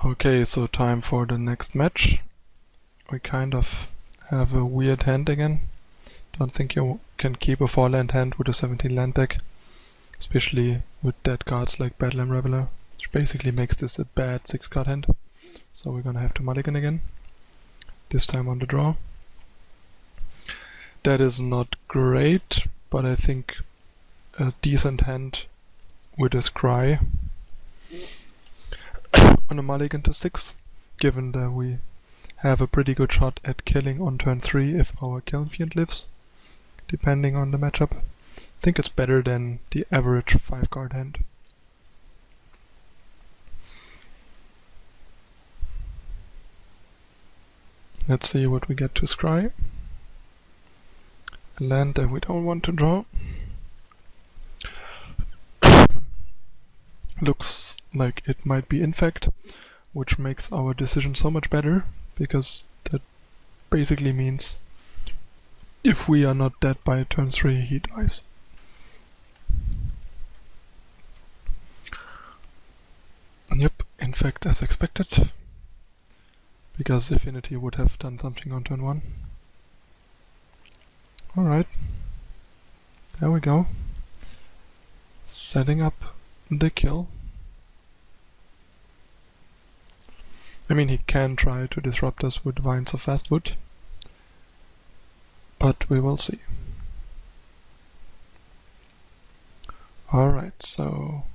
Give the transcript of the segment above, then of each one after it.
Okay, so time for the next match. We kind of have a weird hand again. Don't think you can keep a 4-land hand with a 17-land deck, especially with dead cards like Bedlam Reveler, which basically makes this a bad 6-card hand. So we're gonna have to mulligan again, this time on the draw. That is not great, but I think a decent hand with a Scry on a mulligan to 6, given that we have a pretty good shot at killing on turn 3 if our Kiln Fiend lives, depending on the matchup. I think it's better than the average 5-card hand. Let's see what we get to scry. A land that we don't want to draw. Looks like it might be Infect, which makes our decision so much better, because that basically means if we are not dead by turn 3, he dies. Yep, Infect as expected, because Affinity would have done something on turn 1. Alright, there we go. Setting up the kill. I mean, he can try to disrupt us with Vines of Fastwood, but we will see. Alright, so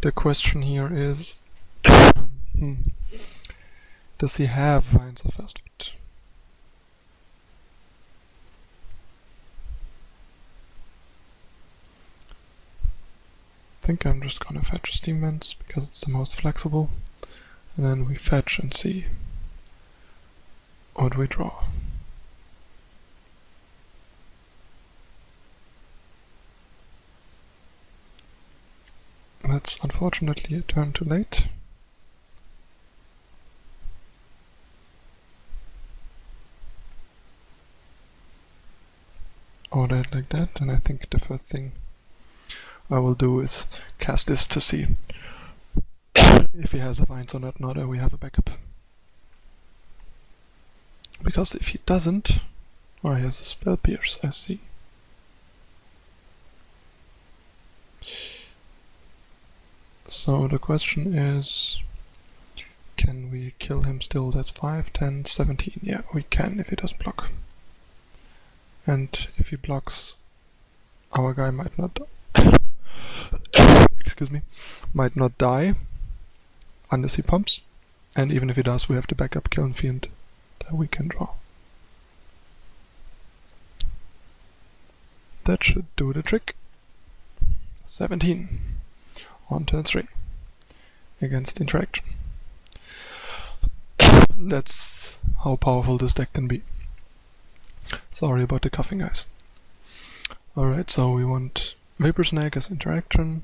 the question here is does he have Vines of Fastwood? I think I'm just gonna fetch Steam Vents because it's the most flexible, and then we fetch and see what we draw. That's unfortunately a turn too late. Order it like that, and I think the first thing I will do is cast this to see if he has a Vines or not, now that we have a backup. Because if he doesn't, oh, he has a Spell Pierce, I see. So the question is, can we kill him still? That's 5, 10, 17. Yeah, we can if he doesn't block. And if he blocks, our guy might not die. Excuse me, might not die unless he pumps. And even if he does, we have the backup Kiln Fiend that we can draw. That should do the trick. 17 on turn 3 against Interaction. That's how powerful this deck can be. Sorry about the coughing, guys. Alright, so we want Vapor Snag as Interaction,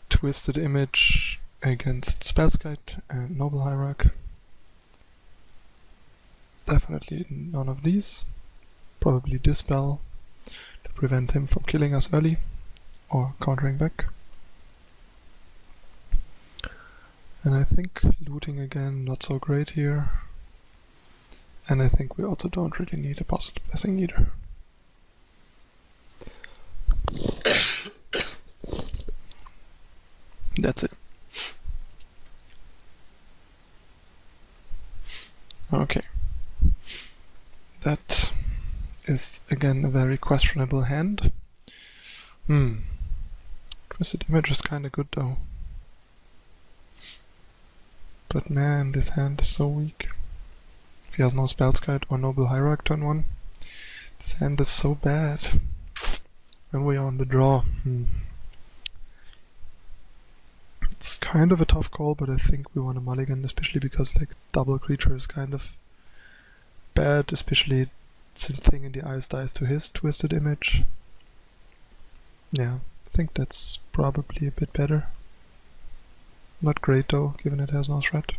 Twisted Image against Spellskite and Noble Hierarch. Definitely none of these. Probably Dispel to prevent him from killing us early or countering back. And I think looting again, not so great here. And I think we also don't really need a Positive Blessing either. That's it. Okay. That is again a very questionable hand. Twisted Image is kinda good though. But man, this hand is so weak. If he has no Spellskite or Noble Hierarch turn 1, this hand is so bad. When we are on the draw, it's kind of a tough call, but I think we want a mulligan, especially because like double creature is kind of bad, especially since Thing in the Ice dies to his Twisted Image. Yeah, I think that's probably a bit better. Not great though, given it has no threat.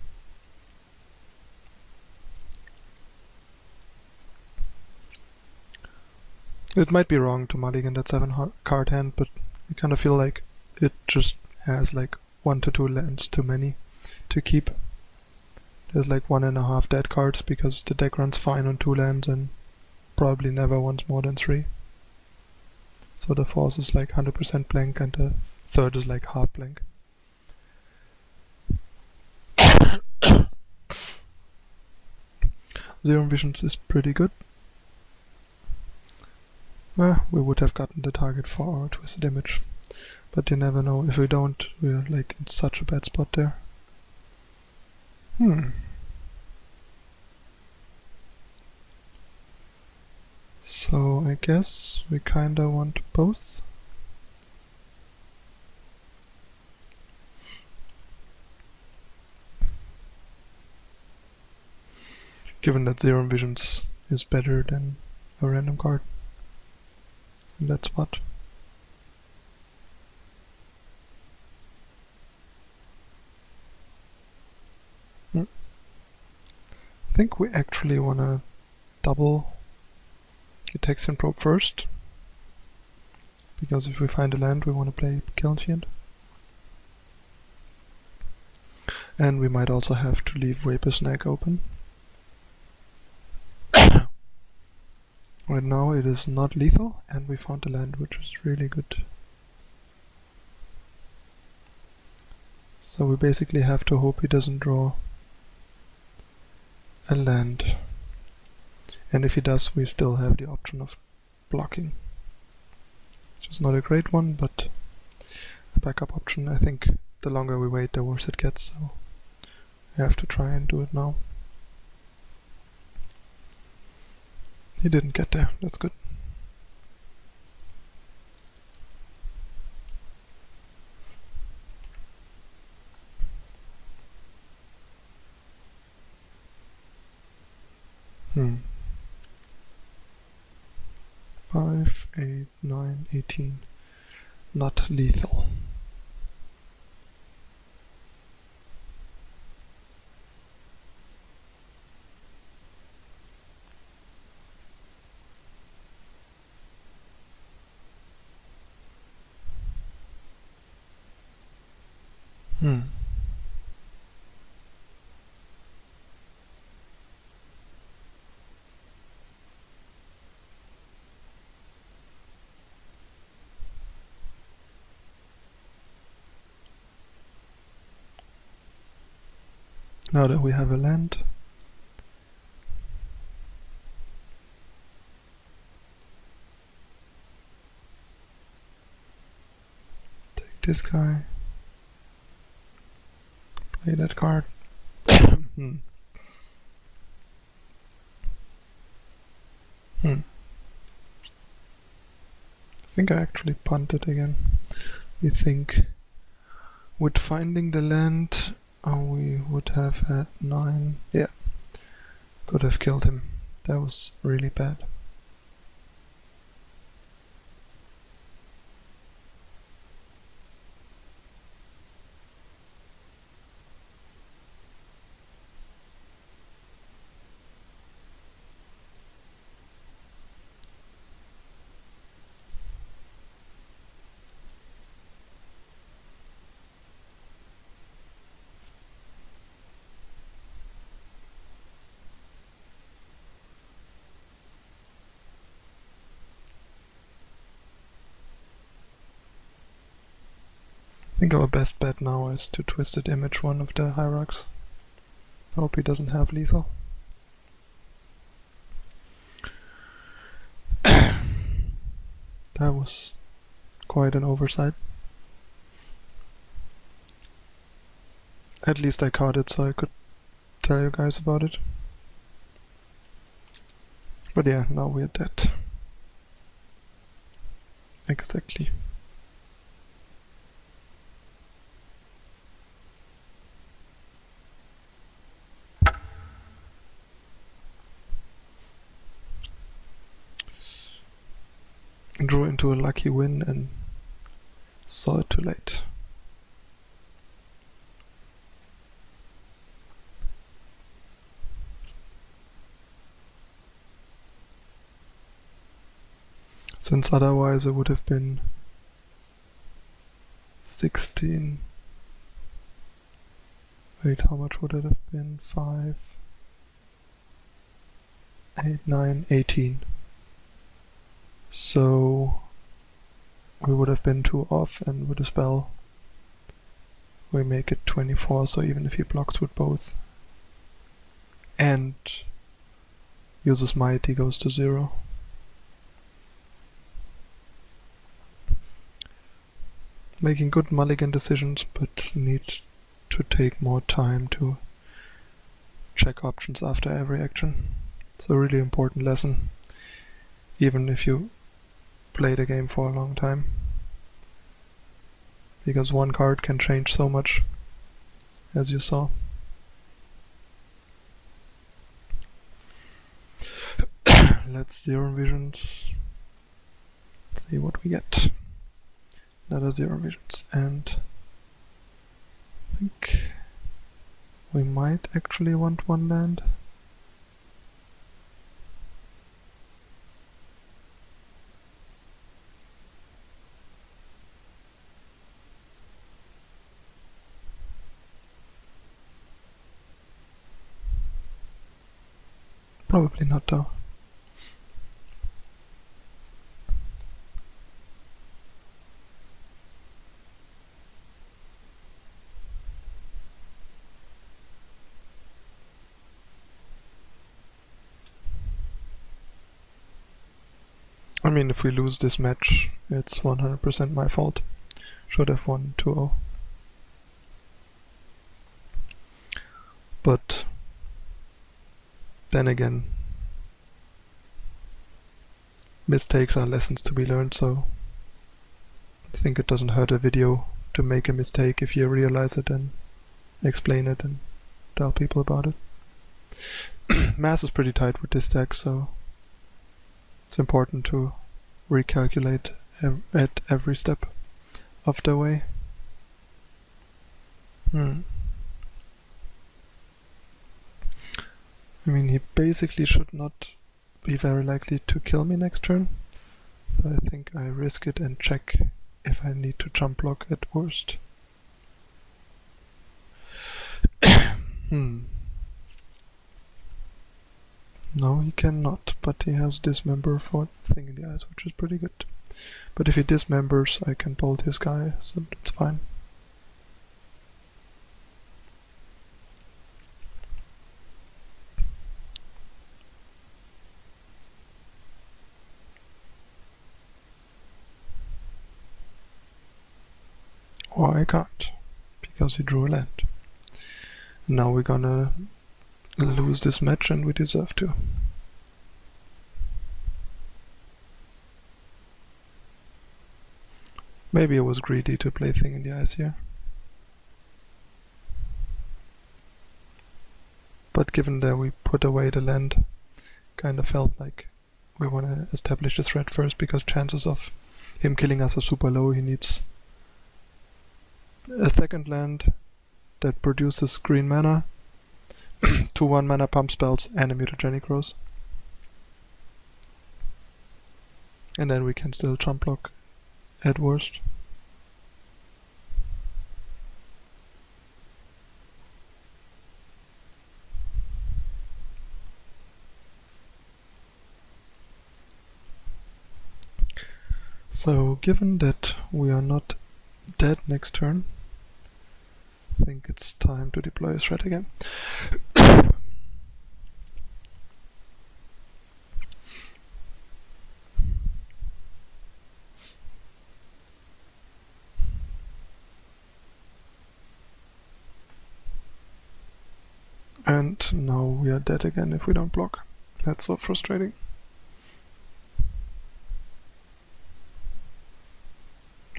It might be wrong to mulligan that 7-card hand, but I kind of feel like it just has like 1 to 2 lands too many to keep. There's like 1.5 dead cards because the deck runs fine on 2 lands and probably never wants more than 3. So the fourth is like 100% blank and the third is like half blank. Zero Visions is pretty good. We would have gotten the target for our Twisted Image. But you never know. If we don't, we're like in such a bad spot there. So I guess we kinda want both. Given that Zero Visions is better than a random card in that spot. I think we actually wanna double Gitaxian Probe first, because if we find a land we wanna play Kiln. And we might also have to leave Vapor Snag open. Right now it is not lethal, and we found a land which is really good. So we basically have to hope he doesn't draw a land. And if he does, we still have the option of blocking. Which is not a great one, but a backup option. I think the longer we wait, the worse it gets, so we have to try and do it now. He didn't get there, that's good. Hmm. 5, 8, 9, 18. Not lethal. Now that we have a land, take this guy, play that card. I think I actually punted again. We think with finding the land we would have had 9. Yeah, could have killed him. That was really bad. I think our best bet now is to Twisted Image one of the Hierarchs. I hope he doesn't have lethal. That was quite an oversight. At least I caught it so I could tell you guys about it. But yeah, now we're dead. Exactly. Drew into a lucky win and saw it too late. Since otherwise it would have been 16. Wait, how much would it have been? 5, 8, 9, 18. So we would have been 2 off, and with a spell we make it 24, so even if he blocks with both and uses might, he goes to 0. Making good mulligan decisions, but needs to take more time to check options after every action. It's a really important lesson, even if you play the game for a long time, because one card can change so much, as you saw. Let's zero visions, see what we get. Another zero visions, and I think we might actually want 1 land. Probably not though. I mean, if we lose this match, it's 100% my fault. Should have won 2-0. But then again, mistakes are lessons to be learned, so I think it doesn't hurt a video to make a mistake if you realize it and explain it and tell people about it. Mass is pretty tight with this deck, so it's important to recalculate at every step of the way. I mean, he basically should not be very likely to kill me next turn, so I think I risk it and check if I need to jump block at worst. No, he cannot, but he has dismember for Thing in the Eyes, which is pretty good. But if he dismembers, I can bolt his guy, so it's fine. Or I can't, because he drew a land. Now we're gonna lose this match, and we deserve to. Maybe I was greedy to play Thing in the Eyes here. But given that we put away the land, kind of felt like we want to establish the threat first, because chances of him killing us are super low. He needs a second land that produces green mana, 2 1-mana pump spells, and a mutagenic rose. And then we can still jump block at worst. So, given that we are not dead next turn, I think it's time to deploy a threat again. And now we are dead again if we don't block. That's so frustrating.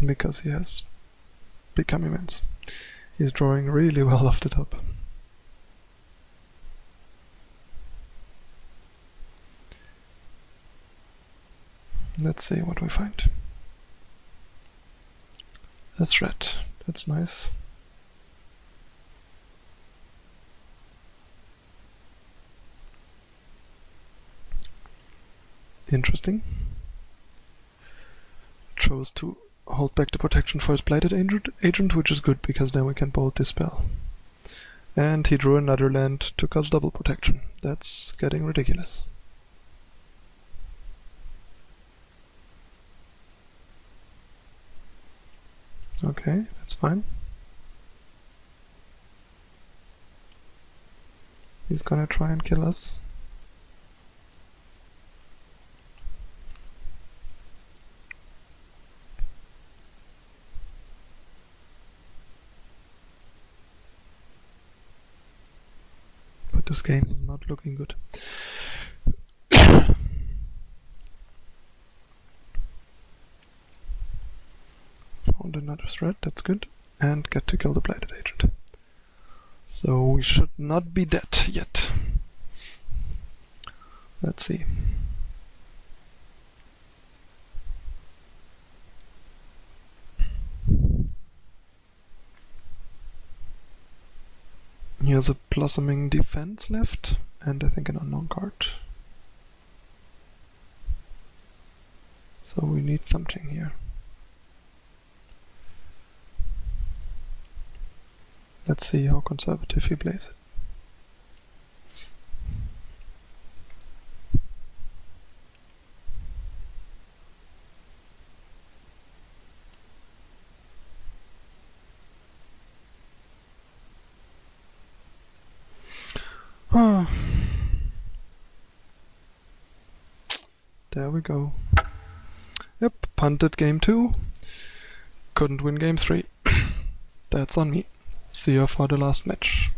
Because he has become immense. He's drawing really well off the top. Let's see what we find. A threat. That's nice. Interesting. Chose to hold back the protection for his Blighted Agent, which is good because then we can bolt this spell. And he drew another land to cause double protection. That's getting ridiculous. Okay, that's fine. He's gonna try and kill us. But this game is not looking good. Found another threat, that's good. And get to kill the Blighted Agent. So we should not be dead yet. Let's see. He has a Blossoming Defense left, and I think an unknown card. So we need something here. Let's see how conservative he plays it. There we go. Yep, punted game 2. Couldn't win game 3. That's on me. See you for the last match.